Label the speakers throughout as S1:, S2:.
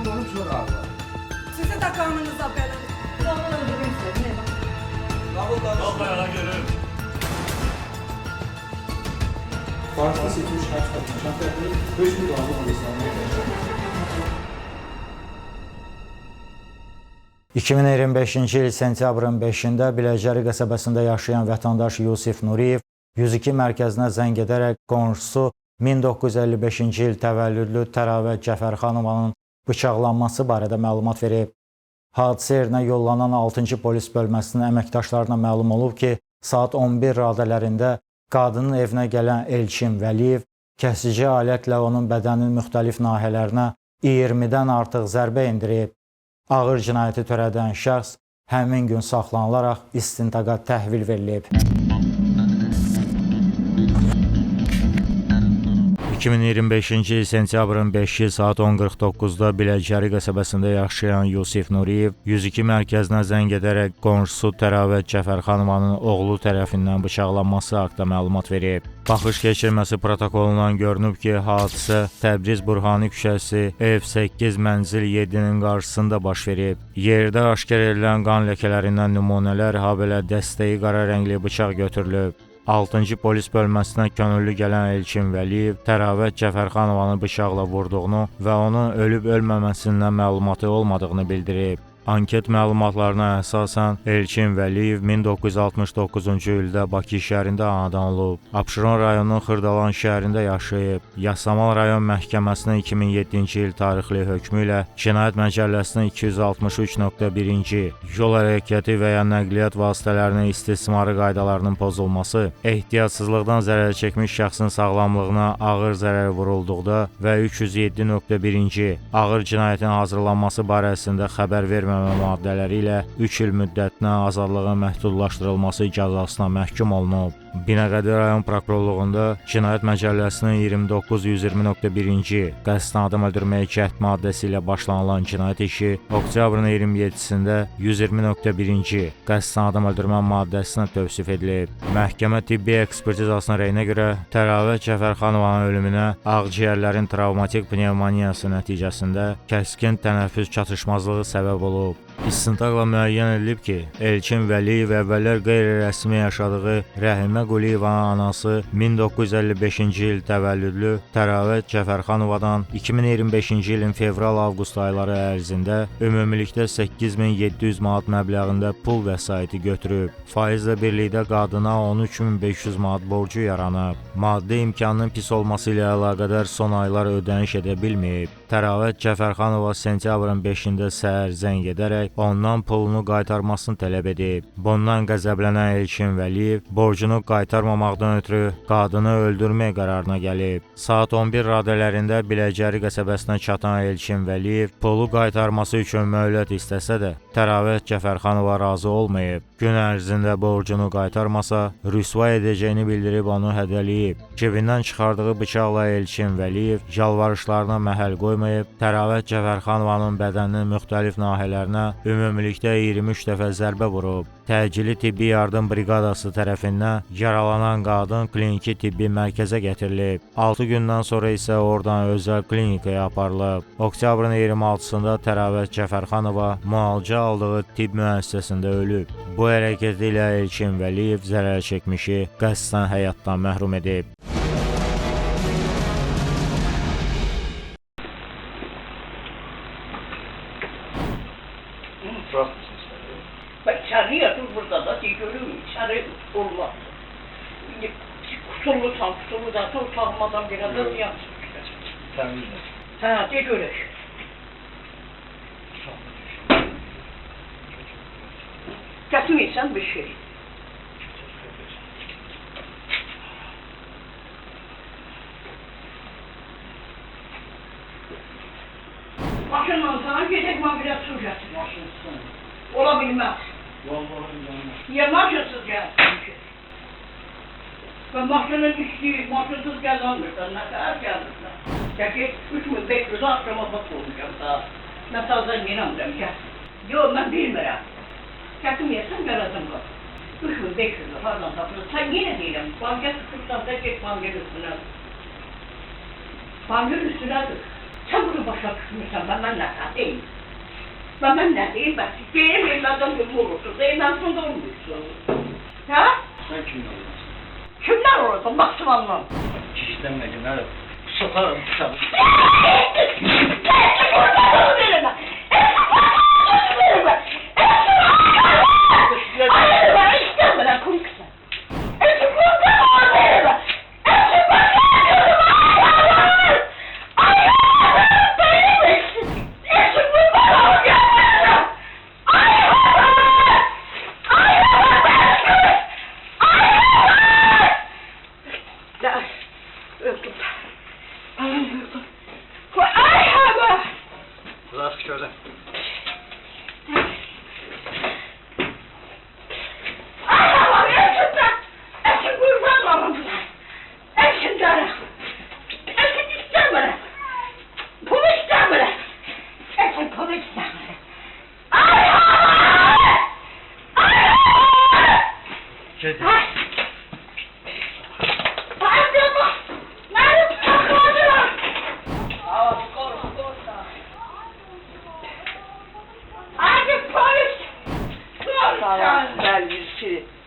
S1: onu sonra aldılar.
S2: Sizi de kanınıza benim.
S3: Zaten öldürmek istedi. Ne bak?
S4: Vallahi görürüm.
S1: Farsda seçilmiş kaç kadın? Şantiyatları 5 bin dolarlık olursa.
S5: 2025-ci il sentyabrın 5-də Biləcəri qəsəbəsində yaşayan vətəndaş Yusif Nuriyev 102 mərkəzinə zəng edərək qonşusu 1955-ci il təvəllüdlü Təravət Cəfərxanovanın bıçaqlanması barədə məlumat verib. Hadisə yerinə yollanan 6-cı polis bölməsinin əməkdaşlarına məlum olub ki, saat 11 radələrində qadının evinə gələn Elçin Vəliyev kəsici alətlə onun bədəninin müxtəlif nahiyələrinə 20-dən artıq zərbə indirib. Ağır cinayəti törədən şəxs həmin gün saxlanılaraq istintaqa təhvil verilib. 2025-ci il sentyabrın 5-i saat 10:49-da Biləcəri qəsəbəsində yaşayan Yusif Nuriyev 102 mərkəzinə zəng edərək qonşusu Təravət Cəfərxanovanın oğlu tərəfindən bıçaqlanması haqqında məlumat verib. Baxış keçirməsi protokolundan görünüb ki, hadisə Təbriz Burhani küçəsi ev 8 mənzil 7-nin qarşısında baş verib. Yerdə aşkar edilən qan ləkələrindən nümunələr, habelə dəstəyi qara rəngli bıçaq götürülüb. 6-cı polis bölməsinə könüllü gələn Elçin Vəliyev Təravət Cəfərxanovanı bıçaqla vurduğunu və onun ölüb-ölməməsindən məlumatı olmadığını bildirib. Anket məlumatlarına əsasən Elçin Vəliyev 1969-cu ildə Bakı şəhərində anadan olub. Abşeron rayonunun Xırdalan şəhərində yaşayıb. Yasamal rayon məhkəməsinin 2007-ci il tarixli hökmü ilə Cinayət Məcəlləsinin 263.1-ci yol hərəkəti və ya nəqliyyat vasitələrinin istismarı qaydalarının pozulması, ehtiyatsızlıqdan zərər çəkmiş şəxsin sağlamlığına ağır zərər vurulduqda və 307.1-ci ağır cinayətin hazırlanması barəsində xəbər vermə maddələri ilə 3 il müddətinə azadlığın məhdudlaşdırılması cəzasına məhkum olunub. Binəqədi rayon prokurorluğunda Cinayət Məcəlləsinin 29-120.1-ci qəsdən adam öldürməyə cəhd maddəsi ilə başlanılan cinayət işi oktyabrın 27-sində 120.1-ci qəsdən adam öldürmə maddəsinə tövsif edilib. Məhkəmə tibbi ekspertizasına rəyinə görə Təravət Cəfərxanovanın ölümünə ağciyərlərin travmatik pnevmoniyası nəticəsində kəskin tənəffüs çatışmazlığı səbəb olub. İstintaqla müəyyən edilib ki, Elçin Vəliyev əvvəllər qeyri-rəsmi yaşadığı Rəhimə Quliyevanın anası 1955-ci il təvəllüdlü Təravət Cəfərxanovadan 2025-ci ilin fevral-avqust ayları ərzində ümumilikdə 8700 manat məbləğində pul vəsaiti götürüb. Faizlə birlikdə qadına 13500 manat borcu yaranıb. Maddi imkanının pis olması ilə əlaqədar son aylar ödəniş edə bilməyib. Təravət Cəfərxanova sentyabrın 5-də səhər zəng edərək ondan pulunu qaytarmasını tələb edib. Bundan qəzəblənən Elçin Vəliyev borcunu qaytarmamaqdan ötürü qadını öldürmək qərarına gəlib. Saat 11 radələrində Biləcəri qəsəbəsinə çatan Elçin Vəliyev pulu qaytarması üçün möhlət istəsə də Təravət Cəfərxanova razı olmayıb. Gün ərzində borcunu qaytarmasa rüsva edəcəyini bildirib onu hədələyib. Cibindən çıxardığı bıçaqla Elçin Vəliyev yalvarışlarına məhəl qoymayıb, Təravət Cəfərxanovanın bədəninin müxtəlif nahiyələrinə ümumilikdə 23 dəfə zərbə vurub. Təcili tibbi yardım briqadası tərəfindən yaralanan qadın kliniki tibbi mərkəzə gətirilib. 6 gündən sonra isə oradan özəl klinikaya aparılıb. Oktyabrın 26-sında Təravət Cəfərxanova müalicə aldığı tibb müəssisəsində ölüb. Bu hərəkəti ilə Elçin Vəliyev zərər çəkmişi qəsdən həyatdan məhrum edib.
S6: Ben içeri yatıp burada da görüyorum, içeri olmaz. Kusurlu zaten utanmadan biraz da ziyan çıkıyor. Ha, de görür. Getirmeysen bir şey. Maşınla sana gidecek mi biraz su getir maşınsın. Olabilmez. Niye maşınsız gelsin? Ben maşının üstü, maşınsız gelmemişler, ne kadar gelmişler. Çünkü 3500 akşama bak olacağım daha. Ne sazdan inanmıyorum gel. Yok ben bilmiyorum. Getirmeyesen gelazım bak. 3500 pardon tapılır. Sen yine değilim. Banka sıkırsan da git bankın üstüne. Bankın üstüne dur. Sen bunu başa tutmuşsan, ben ne değil. Ben ne değil, bak. Benim evladım gibi olursun, evladım da olmuşsun. Ha?
S1: Sen kimle oluyorsun?
S6: Kimler orada, maksimallar?
S1: Kişilenmedi, nerede? Sokarım kitabı. Bırak şöyle.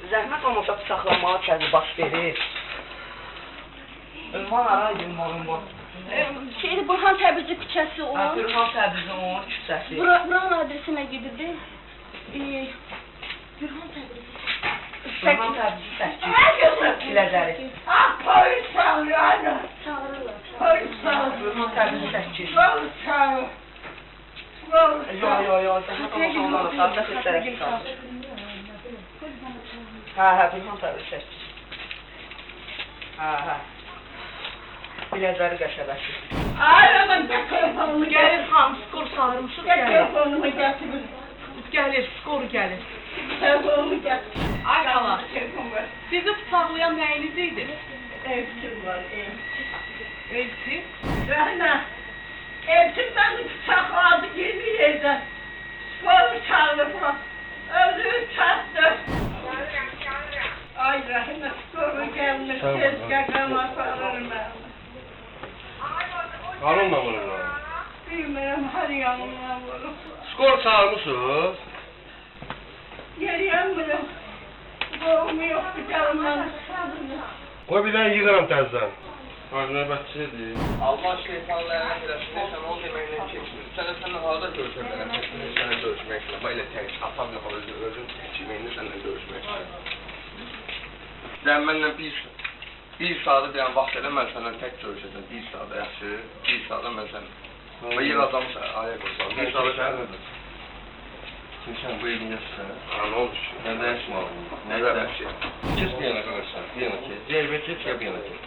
S7: Zəhmət olmasa saxlanmağa kəndi baş verir. Ünvan arayın morun.
S3: Şeydi, Burhan Təbrizi küçəsi o.
S7: Burhan Təbrizi onun küçəsi.
S3: Buranın adresinə gedirdi. Burhan Təbrizi.
S7: Burhan Təbrizi 8. Biləcəri.
S6: Polis çağırıyor anne.
S3: Çağırırlar.
S6: Polis çağırıyor.
S7: Burhan Təbrizi 8.
S6: Polis çağırıyor. Polis çağırıyor.
S7: Yo, zəhmət olmasa onlarla sarıda göstərək çıxar. Hə, Burhan Təbrizi 8. Hə. Biləcəri qəşəbəsi.
S6: Ay aman gel telefonumu
S7: Gəlir xanım, skor salırmışıq
S6: Gel
S7: gəlir.
S6: telefonumu getirin.
S7: Gəlir, skor gəlir.
S6: Telefonumu getir.
S7: Ay xala,
S6: Telefon ver.
S7: sizi bıçaqlayan nəyiniz idi?
S6: Evsim var ev.
S7: Elçi.
S6: Rahme. Evsim beni bıçakladı yeni yerden. Sporu çağırdı falan. Öldüğü çarptı. Ay Rahme sporu gelmiş. Tezgahıma sararım ben.
S4: Karınla vururlar.
S6: Bilmiyorum her yanımdan vurur.
S4: Skor çağırmışsınız.
S6: Yeriyemiyorum. Boğumu yok bir canımdan.
S4: Qoy bir dənə yığıram təzdən. Ha, növbətçidir.
S8: Allah şeytanlarına eləsin, sən onu deməklə keçmir. Sənə harada görüşürlər, sənə görüşmək istəyir. Belə tək, atam yox, özün kiməyində sənlə görüşmək istəyir. Sən mənlə bir saatı deyən vaxt elə, mən sənlə tək görüşəcəm. Bir saatı yaxşı, bir saatı mən sənlə. Və yığacam sənə, ayaq qoysam. Bir saatı sənə. Kimsən bu evin yaşısan? Ha, nə olmuş? Mən dəyişmə aldım. Nə qədər şey? Kes bir yana qarışsan, bir yana kes. Zerbə kes, ya bir yana kes.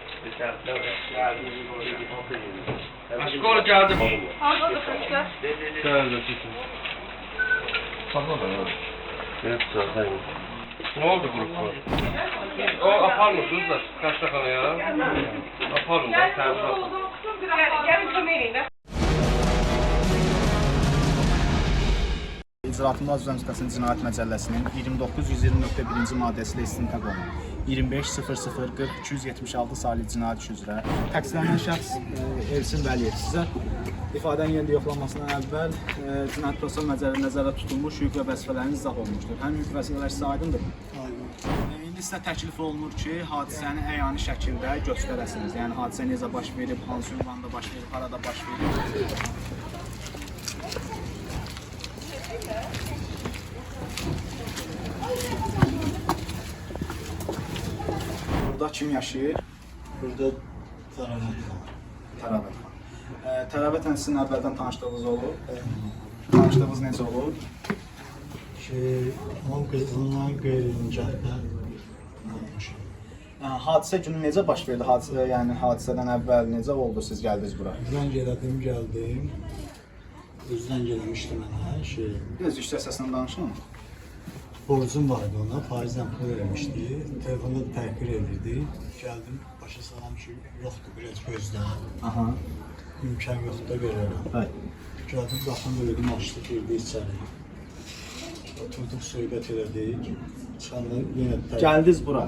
S8: Skor gəldi.
S7: Hardadır xəstə?
S4: Gəldi, kesin. Saxla da, ya. Hep zaten. Ne oldu grupta? O aparmışsınız da kaçtaxanaya. Aparın da, tərzə atın.
S7: Gəlin kömək edin.
S9: İcraatında Azərbaycan Respublikasının Cinayət Məcəlləsinin 29.120.1-ci maddəsi ilə istintaq olunur. 25.00.40.276 saylı cinayət işi üzrə təqsirlənən şəxs Elçin Vəliyev sizə ifadənin yerində yoxlanmasından əvvəl cinayət prosesi məcəllərinə nəzərdə tutulmuş hüquq və vəzifələriniz izah olunmuşdur. Həmin hüquq vəzifələr sizə aydındırmı? İndi sizə təklif olunur ki, hadisəni əyani şəkildə göstərəsiniz. Yəni hadisə necə baş verib, hansı ünvanda baş verib, harada baş verib. Burada kim yaşayır?
S10: Burada Tərəvət var.
S9: Tərəvət var. Tərəvətlə sizin əvvəldən tanışdığınız olur. Tanışdığınız necə olur?
S10: Onun qızından qeyri-nikahda olmuşum.
S9: Hadisə günü necə baş verdi? Yəni hadisədən əvvəl necə oldu siz gəldiniz bura?
S10: Zəng elədim, gəldim. Zəng eləmişdi mənə.
S9: Biraz yüksək səslə danışın.
S10: Borcum vardı ona, faizlə pul vermişdi. Telefonda da təhqir edirdi. Gəldim, başa salam ki, yoxdur, biraz gözlə.
S9: Aha.
S10: İmkan yoxdur da görürəm.
S9: Bəli.
S10: Gəldim, baxın, bölgüm açdı, girdi içəri. Oturduq, söhbət elədik. Çıxanda yenə
S9: Gəldiniz bura.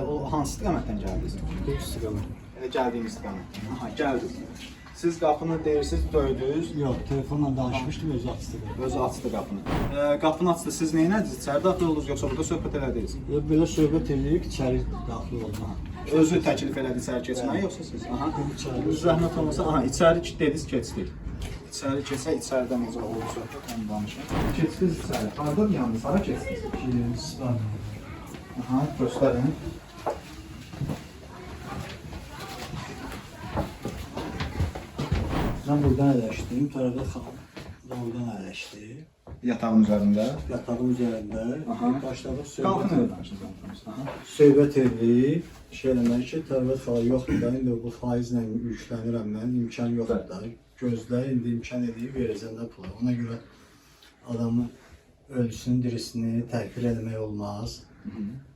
S9: O hansı istiqamətdən gəldiniz?
S10: Bu istiqamət.
S9: Gəldiyiniz istiqamət. Aha, gəldiniz. Siz qapını deyirsiniz, döydünüz.
S10: Yox, telefonla danışmışdım, özü açdı.
S9: Özü açdı qapını. Qapını açdı, siz nə ediniz? İçəri daxil oldunuz yoxsa burada söhbət elədiniz?
S10: Belə söhbət edib içəri daxil olma.
S9: Özü təklif elədi içəri keçməyi yoxsa siz? Aha.
S10: İçəri.
S9: Zəhmət olmasa, aha, içəri dediniz, keçdik. İçəri keçsə, içəridə necə olur söhbət, onu danışın. Keçdiniz içəri. Hardan yalnız, hara keçdiniz? Aha, göstərin.
S10: Mən buradan əyləşdim, Tərəvət xanım da oradan əyləşdi.
S9: Yatağın üzərində.
S10: Yatağın üzərində başladıq
S9: Qalxın
S10: söhbət.
S9: danışın.
S10: Söhbət edib, eləmək ki, Tərəvət xanım yoxdur da, indi bu faizlə yüklənirəm mən, imkan yoxdur da. Gözlə, indi imkan edib verəcəm də pula. Ona görə adamın ölüsünü, dirisini təhqir etmək olmaz.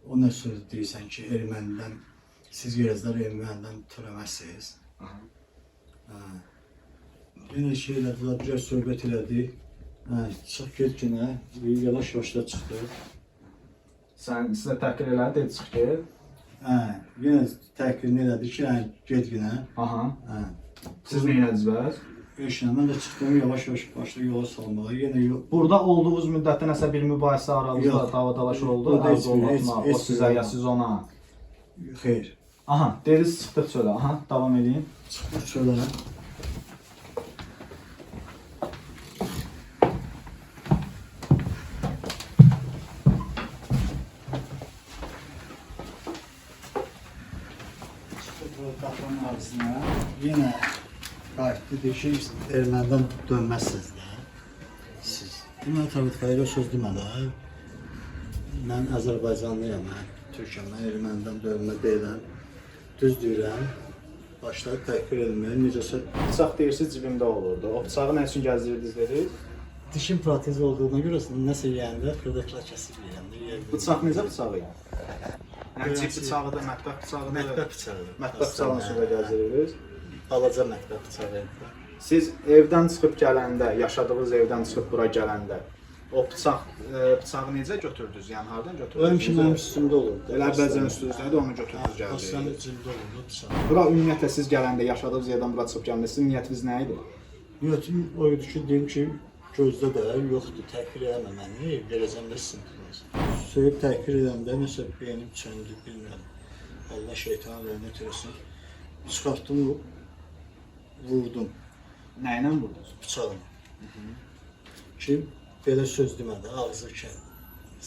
S10: O nə söz deyirsən ki, ermənidən, siz görəcəklər ermənidən törəməzsiniz. Yenə şey elədilər, biraz söhbət elədik. Çıx get günə, yavaş-yavaş da çıxdı.
S9: Sizə təhqir elədi, dedi çıx get.
S10: Yenə təhqirini elədi ki, get günə.
S9: Aha. Siz nə elədiniz bəs?
S10: Eşinə, mən də çıxdım, yavaş-yavaş başladı yola salmağa. Yenə
S9: Burada olduğunuz müddətdə nəsə bir mübahisə aranızda dava-dalaş oldu,
S10: heç
S9: o sizə ya siz ona.
S10: Xeyr.
S9: Aha, dediniz çıxdıq çölə. Aha, davam edin.
S10: Çıxdıq çölə. Qapının ağzına yenə qayıtdı, deyir ki, ermənidən dönməzsiniz də. Siz. Deməli, Tərəvət xanım söz demədə, mən Azərbaycanlıyam, mən Türkəm, mən ermənidən dönmə deyiləm. Düz deyirəm, başladı təhqir edilməyə, necəsə
S9: Bıçaq deyirsiniz cibimdə olurdu. O bıçağı nə üçün gəzdirdiniz dediniz?
S10: dişin protezi olduğuna görə nəsə yeyəndə xırdaxlar kəsib yeyəndə.
S9: Bıçaq necə bıçağı yəni? Yəni cib bıçağı da, mətbəx bıçağı da.
S10: Mətbəx bıçağı.
S9: Mətbəx bıçağının üstündə gəzdirirsiniz.
S10: Balaca mətbəx bıçağı.
S9: Siz evdən çıxıb gələndə, yaşadığınız evdən çıxıb bura gələndə o bıçağı necə götürdünüz? Yəni hardan
S10: O
S9: götürdünüz?
S10: həmişə mənim üstümdə olurdu.
S9: Elə əvvəlcən üstünüzdə idi, onu götürdünüz
S10: Aslanın
S9: gəldiniz.
S10: cibində olurdu bıçaq.
S9: Bura ümumiyyətlə siz gələndə, yaşadığınız yerdən bura çıxıb gələndə sizin niyyətiniz nə idi?
S10: Niyyətim o idi ki, deyim ki, gözdə də yoxdur, təhqir eləmə məni, verəcəm də sizin pulunuz. Söyüb təhqir edəndə nəsə beynim çöndü, bilmirəm. Allah şeytanı lənət eləsin. Çıxartdım, vurdum
S9: Nə ilə vurdunuz?
S10: bıçağını. Ki, belə söz demədi, ağzı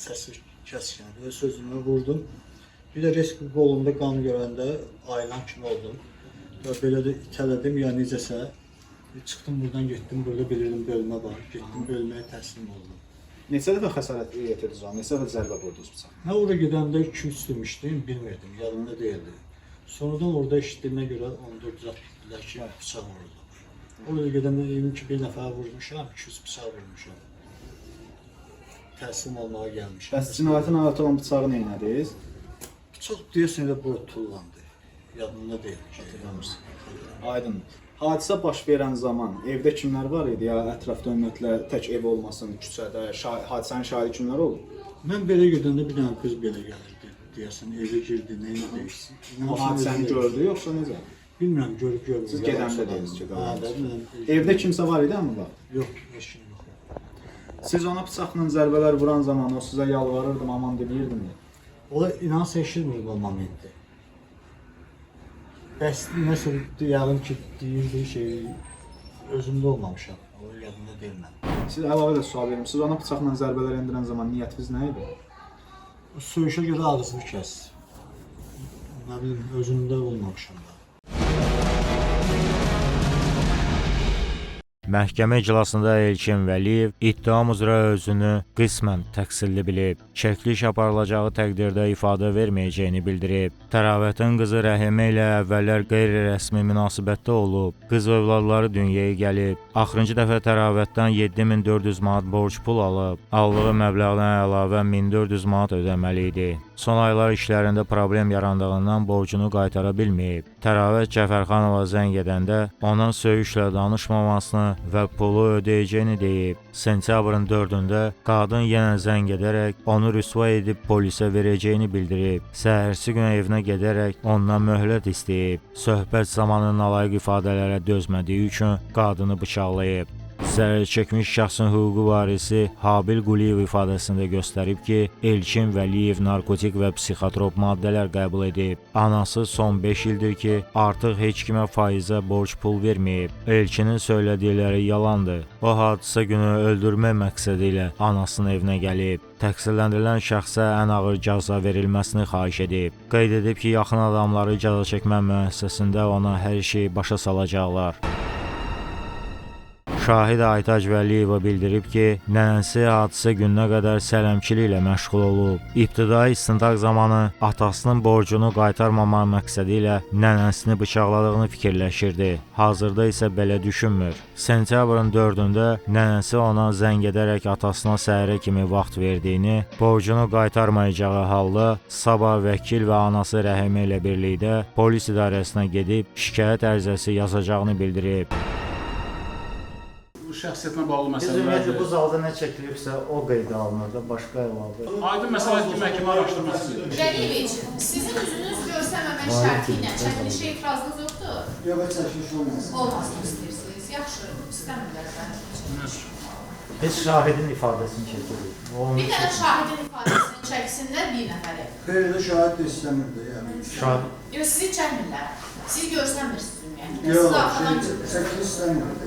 S10: səsi kəskin, belə söz demədi, vurdum. Bir də risk qolumda qan görəndə ayılan kimi oldum. Və belə də itələdim, ya necəsə. Çıxdım buradan, getdim, burada bilirdim bölmə var. Getdim bölməyə təslim oldum.
S9: Neçə dəfə xəsarət yetirdiniz ona? Neçə dəfə zərbə vurdunuz bıçağı?
S10: Mən orada gedəndə 2-3 demişdim, bilmirdim, yadımda deyildi. Sonradan orada eşitdiyimə görə 14 dedilər ki, bıçaq vurdu. Orada gedəndə emin ki, bir nəfər vurmuşam, 200 bıçaq vurmuşam. Təslim olmağa gəlmişəm.
S9: Bəs cinayətin aləti olan bıçağı nə etdiniz?
S10: Bıçaq deyəsən elə bura tullandı. Yadımda deyil ki, hatırlamırsın.
S9: Aydın. Hadisə baş verən zaman evdə kimlər var idi? Ya ətrafda ümumiyyətlə tək ev olmasın, küçədə, hadisənin şahidi kimlər oldu?
S10: Mən belə gedəndə bir dənə qız belə gəlirdi. Deyəsən evə girdi, nə deyirsən?
S9: O hadisəni gördü yoxsa necə?
S10: Bilmirəm, görüb görmür.
S9: Siz gedəndə deyiniz ki,
S10: Hə,
S9: davamlı. Evdə kimsə var idi amma var?
S10: Yox, heç kim yox.
S9: Siz ona bıçaqla zərbələr vuran zaman o sizə yalvarırdı, aman deyirdimi?
S10: O inansa eşitmir bu momenti. Bəs nəsə deyəlim ki, deyirdi şey, özümdə olmamışam. O yadımda deyil mən.
S9: Siz əlavə də sual verim. Siz ona bıçaqla zərbələr endirən zaman niyyətiniz nə idi?
S10: O söyüşə görə ağzını kəs. Nə bilim, özümdə olmamışam da.
S5: Məhkəmə iclasında Elçin Vəliyev ittiham üzrə özünü qismən təqsirli bilib. Çəkiliş aparılacağı təqdirdə ifadə verməyəcəyini bildirib. Təravətin qızı Rəhimə ilə əvvəllər qeyri-rəsmi münasibətdə olub. Qız övladları dünyaya gəlib. Axırıncı dəfə Təravətdən 7400 manat borc pul alıb. Aldığı məbləğdən əlavə 1400 manat ödəməli idi. son aylar işlərində problem yarandığından borcunu qaytara bilməyib. Təravət Cəfərxanova zəng edəndə ona söyüşlə danışmamasını və pulu ödəyəcəyini deyib. Sentyabrın 4-də qadın yenə zəng edərək onu rüsva edib polisə verəcəyini bildirib. Səhərsi günə evinə gedərək ondan möhlət istəyib. Söhbət zamanı nalayiq ifadələrə dözmədiyi üçün qadını bıçaqlayıb. Zərər çəkmiş şəxsin hüquqi varisi Habil Quliyev ifadəsində göstərib ki, Elçin Vəliyev narkotik və psixotrop maddələr qəbul edib. Anası son 5 ildir ki, artıq heç kimə faizə borc pul verməyib. Elçinin söylədikləri yalandır. O hadisə günü öldürmə məqsədi ilə anasının evinə gəlib. Təqsirləndirilən şəxsə ən ağır cəza verilməsini xahiş edib. Qeyd edib ki, yaxın adamları cəza çəkmə müəssisəsində ona hər şeyi başa salacaqlar. Şahid Aytac Vəliyeva bildirib ki, nənəsi hadisə gününə qədər sələmçiliklə məşğul olub. İbtidai istintaq zamanı atasının borcunu qaytarmamaq məqsədi ilə nənəsini bıçaqladığını fikirləşirdi. Hazırda isə belə düşünmür. Sentyabrın 4-də nənəsi ona zəng edərək atasına səhərə kimi vaxt verdiyini, borcunu qaytarmayacağı halda sabah vəkil və anası Rəhimə ilə birlikdə polis idarəsinə gedib şikayət ərizəsi yazacağını bildirib.
S1: Bu şəxsiyyətlə bağlı məsələlər.
S5: Ümumiyyətlə bu zalda nə çəkilibsə o qeydə alınır da, başqa əlavə.
S1: Aydın məsələdir ki, məhkəmə araşdırması.
S11: Vəliyeviç, sizin üzünüz görsənməmək şərti ilə çəkilişə etirazınız yoxdur?
S10: Yox, çəkiliş olmaz.
S11: Olmasını istəyirsiniz. Yaxşı, istəmirlər mən.
S5: Heç şahidin ifadəsini çəkilir.
S11: Bir dənə şahidin ifadəsini çəksinlər bir nəfəri.
S10: Xeyli şahid də istəmirdi, yəni.
S5: Şahid.
S11: Yox, sizi çəkmirlər. Siz görsənmirsiniz ümumiyyətlə.
S10: Yox, çəkiliş istəmirdi.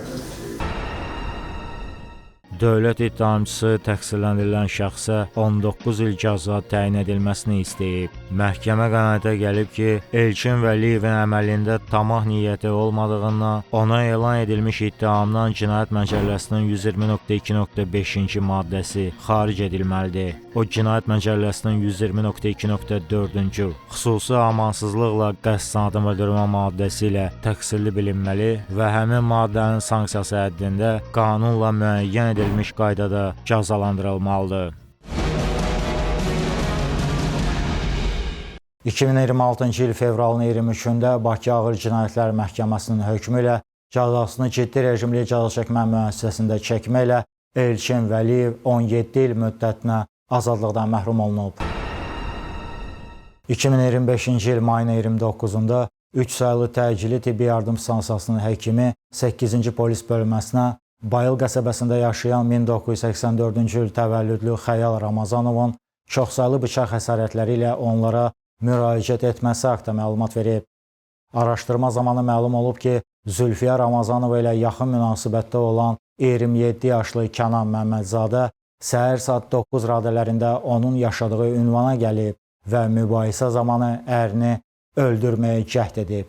S5: Dövlət ittihamçısı təqsirləndirilən şəxsə 19 il cəza təyin edilməsini istəyib. Məhkəmə qənaətə gəlib ki, Elçin Vəliyevin əməlində tamah niyyəti olmadığından ona elan edilmiş ittihamdan Cinayət Məcəlləsinin 120.2.5-ci maddəsi xaric edilməlidir. O Cinayət Məcəlləsinin 120.2.4-cü xüsusi amansızlıqla qəsdən adam öldürmə maddəsi ilə təqsirli bilinməli və həmin maddənin sanksiyası həddində qanunla müəyyən edilmiş qaydada cəzalandırılmalıdır. 2026-cı il fevralın 23-də Bakı Ağır Cinayətlər Məhkəməsinin hökmü ilə cəzasını ciddi rejimli cəza çəkmə müəssisəsində çəkməklə Elçin Vəliyev 17 il müddətinə azadlıqdan məhrum olunub. 2025-ci il mayın 29-da 3 sayılı təcili tibbi yardım stansiyasının həkimi 8-ci polis bölməsinə Bayıl qəsəbəsində yaşayan 1984-cü il təvəllüdlü Xəyal Ramazanovun çoxsaylı bıçaq xəsarətləri ilə onlara müraciət etməsi haqqında məlumat verib. Araşdırma zamanı məlum olub ki, Zülfiyə Ramazanova ilə yaxın münasibətdə olan 27 yaşlı Kənan Məmmədzadə səhər saat 9 radələrində onun yaşadığı ünvana gəlib və mübahisə zamanı ərini öldürməyə cəhd edib.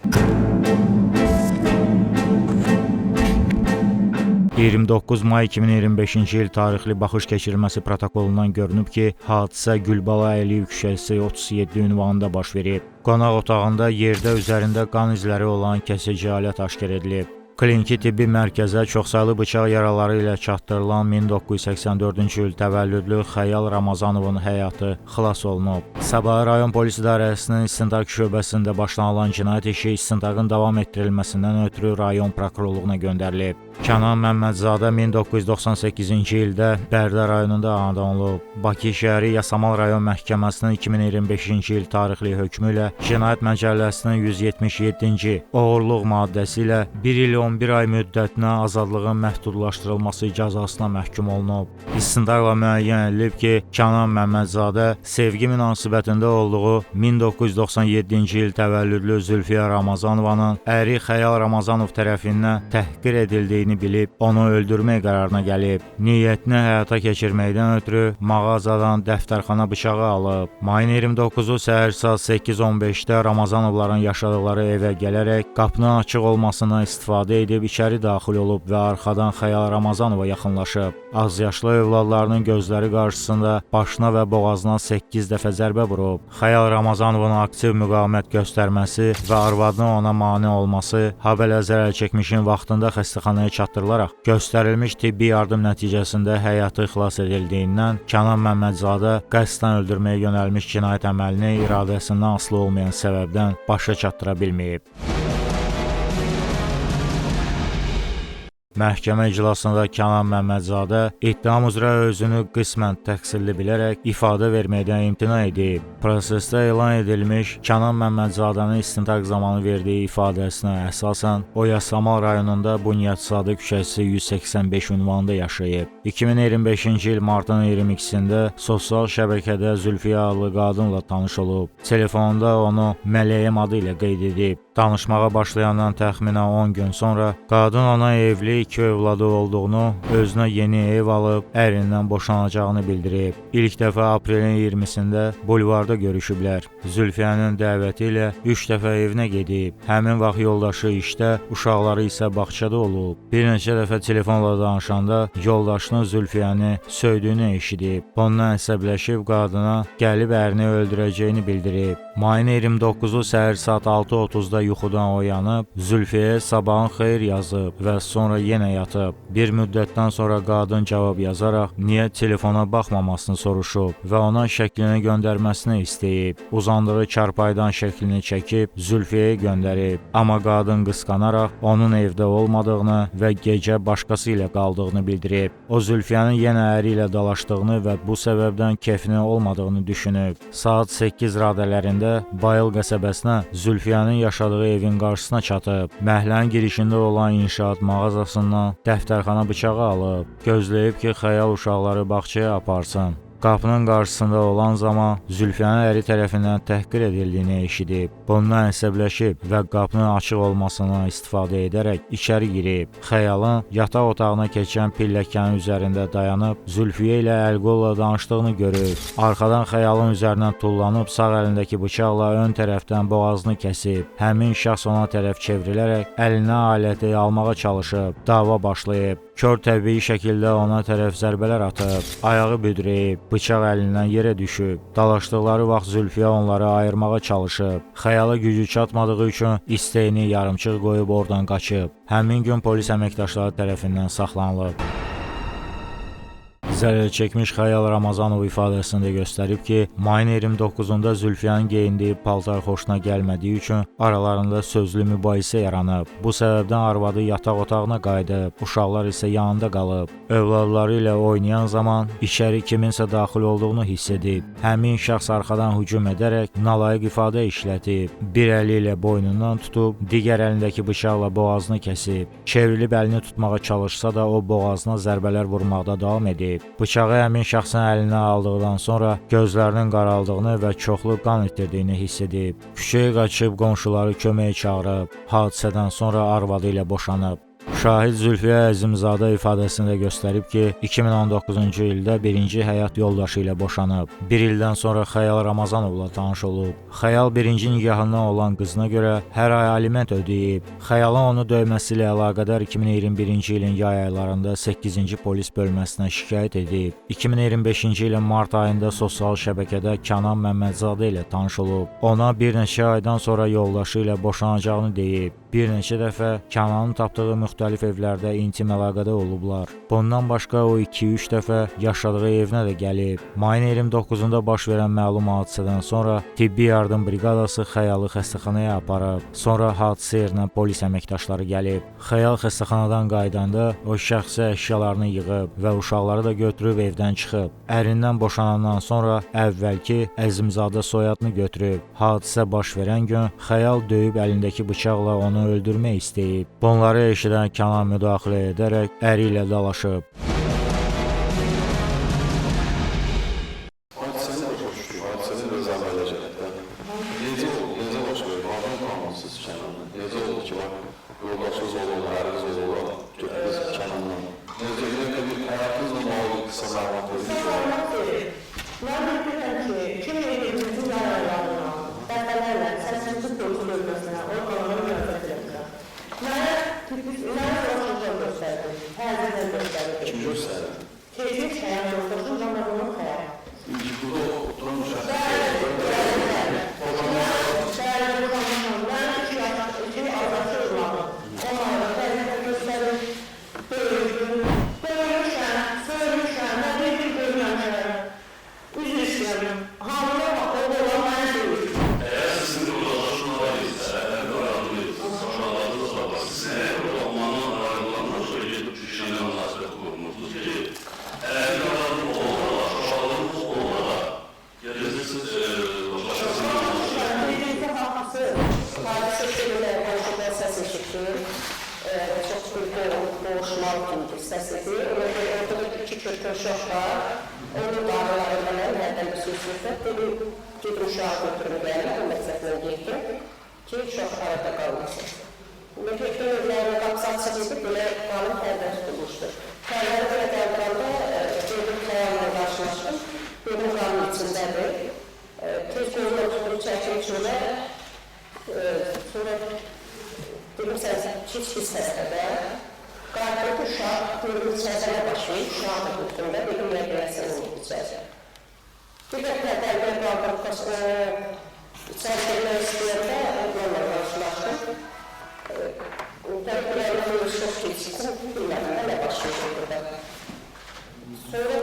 S5: 29 may 2025-ci il tarixli baxış keçirilməsi protokolundan görünüb ki, hadisə Gülbala Əliyev küçəsi 37 ünvanında baş verib. Qonaq otağında yerdə üzərində qan izləri olan kəsici alət aşkar edilib. Kliniki tibbi mərkəzə çoxsaylı bıçaq yaraları ilə çatdırılan 1984-cü il təvəllüdlü Xəyal Ramazanovun həyatı xilas olunub. Sabah rayon polis idarəsinin istintaq şöbəsində başlanılan cinayət işi istintaqın davam etdirilməsindən ötürü rayon prokurorluğuna göndərilib. Kənan Məmmədzadə 1998-ci ildə Bərdə rayonunda anadan olub. Bakı şəhəri Yasamal rayon məhkəməsinin 2025-ci il tarixli hökmü ilə Cinayət Məcəlləsinin 177-ci oğurluq maddəsi ilə 1 il 11 ay müddətinə azadlığın məhdudlaşdırılması cəzasına məhkum olunub. İstintaqla müəyyən edilib ki, Kənan Məmmədzadə sevgi münasibətində olduğu 1997-ci il təvəllüdlü Zülfiyə Ramazanovanın əri Xəyal Ramazanov tərəfindən təhqir edildiyini bilib, onu öldürmək qərarına gəlib. Niyyətini həyata keçirməkdən ötürü mağazadan dəftərxana bıçağı alıb. Mayın 29-u səhər saat 8:15-də Ramazanovların yaşadıkları evə gələrək qapının açıq olmasına istifadə edib içəri daxil olub və arxadan Xəyal Ramazanova yaxınlaşıb. Azyaşlı övladlarının gözləri qarşısında başına və boğazına 8 dəfə zərbə vurub. Xəyal Ramazanovun aktiv müqavimət göstərməsi və arvadının ona mane olması, habelə zərər çəkmişin vaxtında xəstəxanaya çatdırılaraq göstərilmiş tibbi yardım nəticəsində həyatı xilas edildiyindən Kənan Məmmədzadə qəsdən öldürməyə yönəlmiş cinayət əməlini iradəsindən asılı olmayan səbəbdən başa çatdıra bilməyib. Məhkəmə iclasında Kənan Məmmədzadə ittiham üzrə özünü qismən təqsirli bilərək ifadə verməkdən imtina edib. Prosesdə elan edilmiş Kənan Məmmədzadənin istintaq zamanı verdiyi ifadəsinə əsasən o Yasamal rayonunda Bunyadsadə küçəsi 185 ünvanında yaşayıb. 2025-ci il martın 22-sində sosial şəbəkədə Zülfiyə adlı qadınla tanış olub. Telefonda onu Mələyəm adı ilə qeyd edib. Danışmağa başlayandan təxminən 10 gün sonra qadın ona evli 2 övladı olduğunu, özünə yeni ev alıb ərindən boşanacağını bildirib. İlk dəfə aprelin 20-sində bulvarda görüşüblər. Zülfiyənin dəvəti ilə 3 dəfə evinə gedib. Həmin vaxt yoldaşı işdə, uşaqları isə bağçada olub. Bir neçə dəfə telefonla danışanda yoldaşının Zülfiyəni söydüyünü eşidib. Ondan əsəbləşib qadına gəlib ərini öldürəcəyini bildirib. Mayın 29-u səhər saat 6:30-da yuxudan oyanıb, Zülfiyəyə sabahın xeyir yazıb və sonra yenə yatıb. Bir müddətdən sonra qadın cavab yazaraq niyə telefona baxmamasını soruşub və ona şəklini göndərməsini istəyib. Uzandığı çarpaydan şəklini çəkib Zülfiyəyə göndərib. Amma qadın qısqanaraq onun evdə olmadığını və gecə başqası ilə qaldığını bildirib. O Zülfiyənin yenə əri ilə dalaşdığını və bu səbəbdən keyfinin olmadığını düşünüb. Saat 8 radələrində Bayıl qəsəbəsinə Zülfiyənin yaşadığı evin qarşısına çatıb. Məhəllənin girişində olan inşaat mağazasından dəftərxana bıçağı alıb. Gözləyib ki, xəyal uşaqları bağçaya aparsın. Qapının qarşısında olan zaman Zülfiyənin əri tərəfindən təhqir edildiyini eşidib. Bundan əsəbləşib və qapının açıq olmasından istifadə edərək içəri girib. Xəyalın yataq otağına keçən pilləkənin üzərində dayanıb Zülfiyə ilə əl-qolla danışdığını görüb. Arxadan xəyalın üzərindən tullanıb sağ əlindəki bıçaqla ön tərəfdən boğazını kəsib. Həmin şəxs ona tərəf çevrilərək əlinə aləti almağa çalışıb. Dava başlayıb. Kör təbii şəkildə ona tərəf zərbələr atıb. Ayağı büdrəyib. Bıçaq əlindən yerə düşüb. Dalaşdıqları vaxt Zülfiyə onları ayırmağa çalışıb. Xəyala gücü çatmadığı üçün istəyini yarımçıq qoyub oradan qaçıb. Həmin gün polis əməkdaşları tərəfindən saxlanılıb. Zərər çəkmiş Xəyal Ramazanov ifadəsində göstərib ki, mayın 29-da Zülfiyənin geyindiyi paltar xoşuna gəlmədiyi üçün aralarında sözlü mübahisə yaranıb. Bu səbəbdən arvadı yataq otağına qayıdıb, uşaqlar isə yanında qalıb. Övladları ilə oynayan zaman içəri kiminsə daxil olduğunu hiss edib. Həmin şəxs arxadan hücum edərək nalayiq ifadə işlətib. Bir əli ilə boynundan tutub, digər əlindəki bıçaqla boğazını kəsib. Çevrilib əlini tutmağa çalışsa da o boğazına zərbələr vurmaqda davam edib. Bıçağı həmin şəxsin əlinə aldıqdan sonra gözlərinin qaraldığını və çoxlu qan itirdiyini hiss edib. Küçəyə qaçıb qonşuları köməyə çağırıb. Hadisədən sonra arvadı ilə boşanıb. Şahid Zülfiyə Əzimzadə ifadəsində göstərib ki, 2019-cu ildə birinci həyat yoldaşı ilə boşanıb. Bir ildən sonra Xəyal Ramazanovla tanış olub. Xəyal birinci nikahından olan qızına görə hər ay aliment ödəyib. Xəyalın onu döyməsi ilə əlaqədar 2021-ci ilin yay aylarında 8-ci polis bölməsinə şikayət edib. 2025-ci ilin mart ayında sosial şəbəkədə Kənan Məmmədzadə ilə tanış olub. Ona bir neçə aydan sonra yoldaşı ilə boşanacağını deyib. Bir neçə dəfə Kənanın tapdığı müxtəlif evlərdə intim əlaqədə olublar. Bundan başqa o 2-3 dəfə yaşadığı evinə də gəlib. Mayın 29-da baş verən məlum hadisədən sonra tibbi yardım briqadası Xəyalı xəstəxanaya aparıb. Sonra hadisə yerinə polis əməkdaşları gəlib. Xəyal xəstəxanadan qayıdanda o şəxsi əşyalarını yığıb və uşaqları da götürüb evdən çıxıb. Ərindən boşanandan sonra əvvəlki Əzimzadə soyadını götürüb. Hadisə baş verən gün Xəyal döyüb əlindəki bıçaqla onu öldürmək istəyib. Bunları eşidən Kənan müdaxilə edərək əri ilə dalaşıb.
S6: Onlara
S7: eşitdir. Çox böyük boğuşmalı kimi hissəsidir. Orada iki körkör uşaq var. Onun dağlarından hərdən bir söz-söhbət. Dedim, gedim uşağı götürüm gəlir, bu məqsədlə getdim ki, uşaq arada qalmasın. Getdim, evlərinin qapısı açıq idi, belə qalın pərdə tutulmuşdur. Pərdəni belə qaldıranda, gedim xəyalına qarşılaşdım. Dedim, qalın içindədir. Tez gözünə oturdu, çəkim çölə. Sonra dedim, sən heç bir səslədə. Qalbim uşaq, görüm içərisinə başlayıb, uşaq da götürümdə, dedim, nə görəsən olub içərisinə. Bir də pərdəni qaldırıb, içəri girmək istəyəndə, onlarla qarşılaşdım. Pərdələrin çox keçsin, bilmədim, nə başlayıb burada. Sonra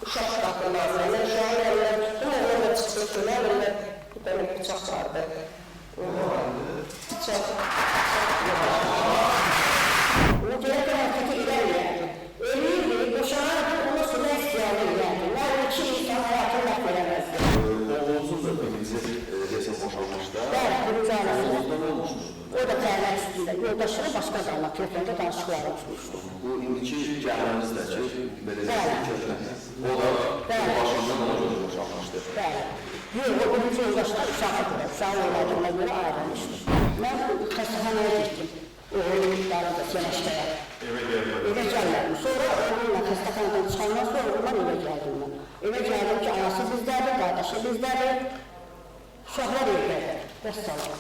S7: uşaq baxdım ağzına, uşağın əlinə tutdum, onunla çıxdı kölə, onunla bir dənə bıçaq vardı. Bıçaq. O görə də hərəkətə irəliyərdi. Ölüydü, boşanardı, ona sonra istəyərdi irəliyərdi. Mən iki insan həyatını məhv eləməzdi.
S8: Oğulsuz da birinci resim boşalmışdı.
S7: Bəli, birinci ailəsi. O da tərlər üstündə, yoldaşları başqa qalma, telefonda danışıqları tutmuşdu.
S8: Bu indiki gəlməmizdə ki, belə köklənir. O da başından ona görə boşalmışdı.
S7: Bəli. Yox, o birinci yoldaşlar uşaqdır, uşaq oynadığına görə ayrılmışdır. Mən xəstəxanaya getdim, oğullarım da sənəşkəyə. Evə gəlmədim. Sonra onunla xəstəxanadan çıxandan sonra ondan evə gəldim mən. Evə gəldim ki, anası bizdədir, qardaşı bizdədir, uşaqlar evdədir. Vəssalam.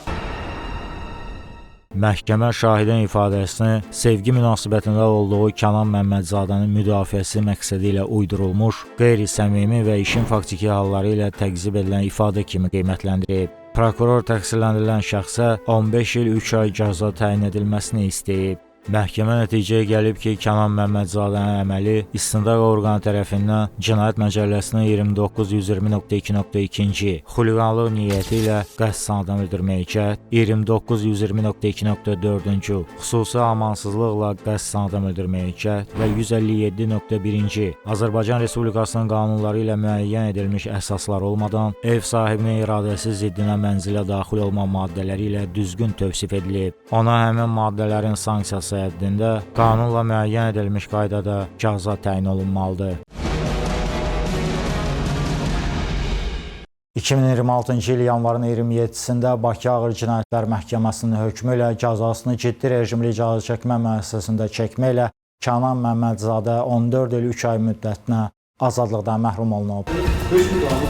S5: Məhkəmə şahidin ifadəsini sevgi münasibətində olduğu Kənan Məmmədzadənin müdafiəsi məqsədi ilə uydurulmuş, qeyri-səmimi və işin faktiki halları ilə təqzib edilən ifadə kimi qiymətləndirib. Prokuror təqsirləndirilən şəxsə 15 il 3 ay cəza təyin edilməsini istəyib. Məhkəmə nəticəyə gəlib ki, Kənan Məmmədzadənin əməli istintaq orqanı tərəfindən Cinayət Məcəlləsinin 2920.2.2-ci xuliqanlıq niyyəti ilə qəsdən adam öldürməyə cəhd, 2920.2.4-cü xüsusi amansızlıqla qəsdən adam öldürməyə cəhd və 157.1-ci Azərbaycan Respublikasının qanunları ilə müəyyən edilmiş əsaslar olmadan ev sahibinin iradəsi ziddinə mənzilə daxil olma maddələri ilə düzgün tövsif edilib. Ona həmin maddələrin sanksiyası həddində qanunla müəyyən edilmiş qaydada cəza təyin olunmalıdır. 2026-cı il yanvarın 27-sində Bakı Ağır Cinayətlər Məhkəməsinin hökmü ilə cəzasını ciddi rejimli cəza çəkmə müəssisəsində çəkməklə Kənan Məmmədzadə 14 il 3 ay müddətinə azadlıqdan məhrum olunub.
S1: 5 müddətinə